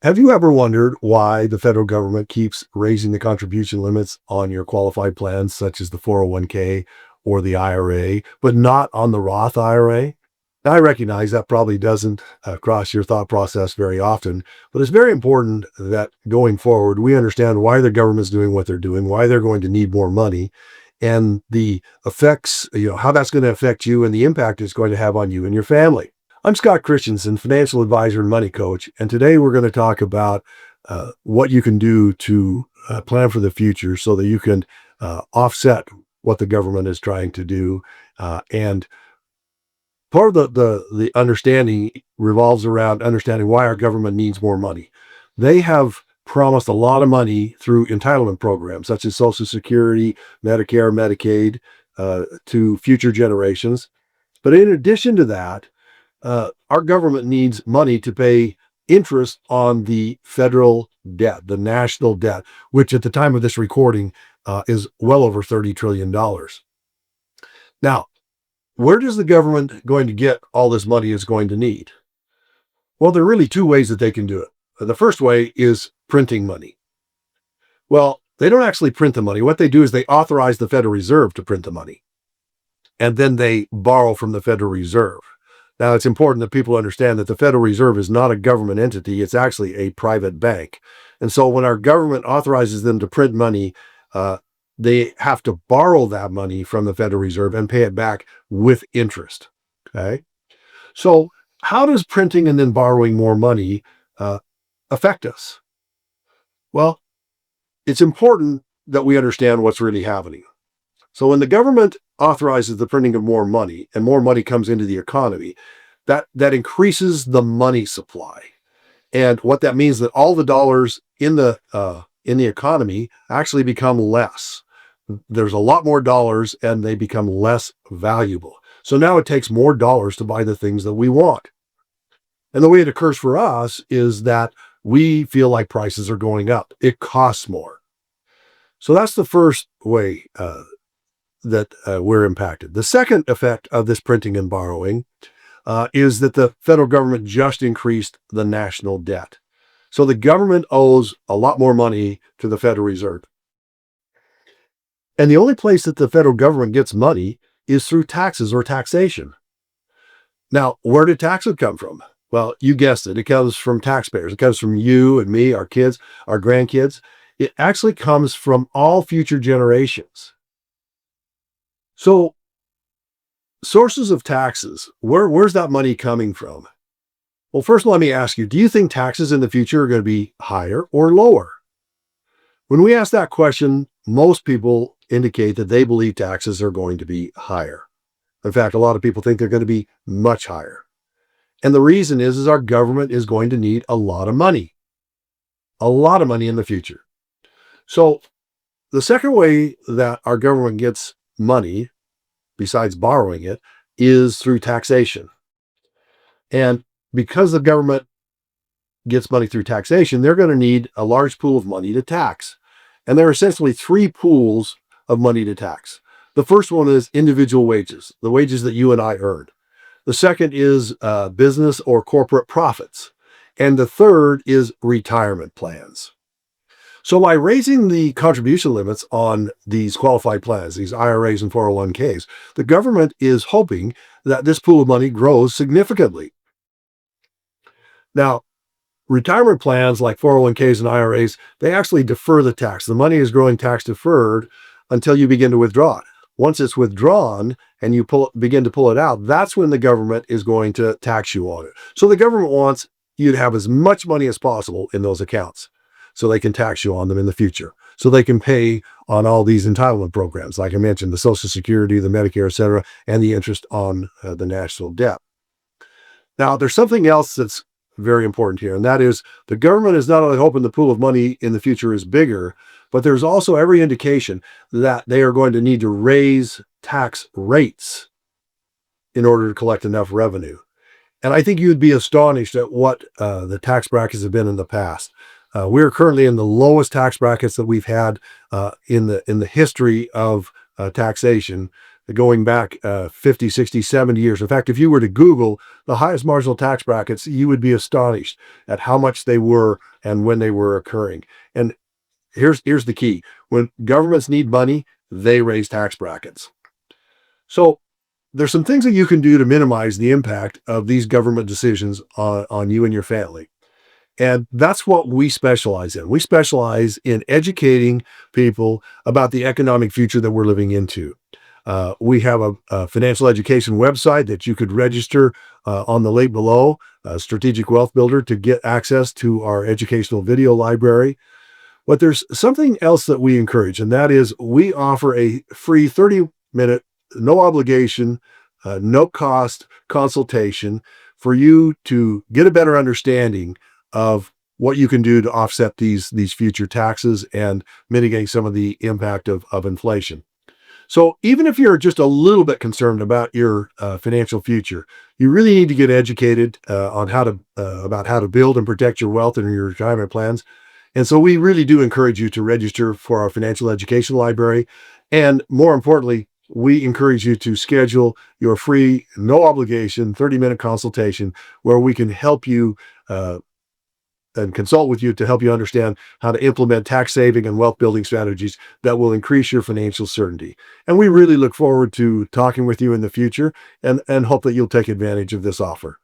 Have you ever wondered why the federal government keeps raising the contribution limits on your qualified plans, such as the 401k or the IRA, but not on the Roth IRA? Now, I recognize that probably doesn't cross your thought process very often, but it's very important that going forward, we understand why the government's doing what they're doing, why they're going to need more money, and the effects, how that's going to affect you and the impact it's going to have on you and your family. I'm Scott Christensen, financial advisor and money coach, and today we're going to talk about what you can do to plan for the future so that you can offset what the government is trying to do. And part of the understanding revolves around understanding why our government needs more money. They have promised a lot of money through entitlement programs such as Social Security, Medicare, Medicaid to future generations. But in addition to that, our government needs money to pay interest on the federal debt, the national debt, which at the time of this recording is well over $30 trillion. Now, where does the government going to get all this money it's going to need? Well, there are really two ways that they can do it. The first way is printing money. Well, they don't actually print the money. What they do is they authorize the Federal Reserve to print the money, and then they borrow from the Federal Reserve. Now, it's important that people understand that the Federal Reserve is not a government entity. It's actually a private bank. And so when our government authorizes them to print money, they have to borrow that money from the Federal Reserve and pay it back with interest. Okay. So how does printing and then borrowing more money affect us? Well, it's important that we understand what's really happening. So when the government authorizes the printing of more money and more money comes into the economy, that increases the money supply. And what that means that all the dollars in the economy actually become less. There's a lot more dollars and they become less valuable. So now it takes more dollars to buy the things that we want. And the way it occurs for us is that we feel like prices are going up. It costs more. So that's the first way that we're impacted. The second effect of this printing and borrowing is that the federal government just increased the national debt. So the government owes a lot more money to the Federal Reserve. And the only place that the federal government gets money is through taxes or taxation. Now, where did taxes come from? Well, you guessed it. It comes from taxpayers. It comes from you and me, our kids, our grandkids. It actually comes from all future generations. So sources of taxes, where's that money coming from? Well, first let me ask you, do you think taxes in the future are going to be higher or lower? When we ask that question, most people indicate that they believe taxes are going to be higher. In fact, a lot of people think they're going to be much higher. And the reason is our government is going to need a lot of money in the future. So the second way that our government gets money, besides borrowing it, is through taxation. And because the government gets money through taxation, they're going to need a large pool of money to tax. And there are essentially three pools of money to tax. The first one is individual wages, the wages that you and I earn. The second is business or corporate profits. And the third is retirement plans. So by raising the contribution limits on these qualified plans, these IRAs and 401ks, the government is hoping that this pool of money grows significantly. Now, retirement plans like 401ks and IRAs, they actually defer the tax. The money is growing tax deferred until you begin to withdraw it. Once it's withdrawn and you begin to pull it out, that's when the government is going to tax you on it. So the government wants you to have as much money as possible in those accounts so they can tax you on them in the future. So they can pay on all these entitlement programs, like I mentioned, the Social Security, the Medicare, et cetera, and the interest on the national debt. Now, there's something else that's very important here, and that is the government is not only hoping the pool of money in the future is bigger, but there's also every indication that they are going to need to raise tax rates in order to collect enough revenue. And I think you'd be astonished at what the tax brackets have been in the past. We're currently in the lowest tax brackets that we've had in the history of taxation. going back 50, 60, 70 years. In fact, if you were to Google the highest marginal tax brackets, you would be astonished at how much they were and when they were occurring. And here's the key. When governments need money, they raise tax brackets. So there's some things that you can do to minimize the impact of these government decisions on you and your family. And that's what we specialize in. We specialize in educating people about the economic future that we're living into. We have a financial education website that you could register on the link below, Strategic Wealth Builder, to get access to our educational video library. But there's something else that we encourage, and that is we offer a free 30-minute, no obligation, no cost consultation for you to get a better understanding of what you can do to offset these future taxes and mitigate some of the impact of inflation. So even if you're just a little bit concerned about your financial future, you really need to get educated on about how to build and protect your wealth and your retirement plans. And so we really do encourage you to register for our financial education library. And more importantly, we encourage you to schedule your free, no obligation, 30-minute consultation where we can help you and consult with you to help you understand how to implement tax saving and wealth building strategies that will increase your financial certainty. And we really look forward to talking with you in the future and hope that you'll take advantage of this offer.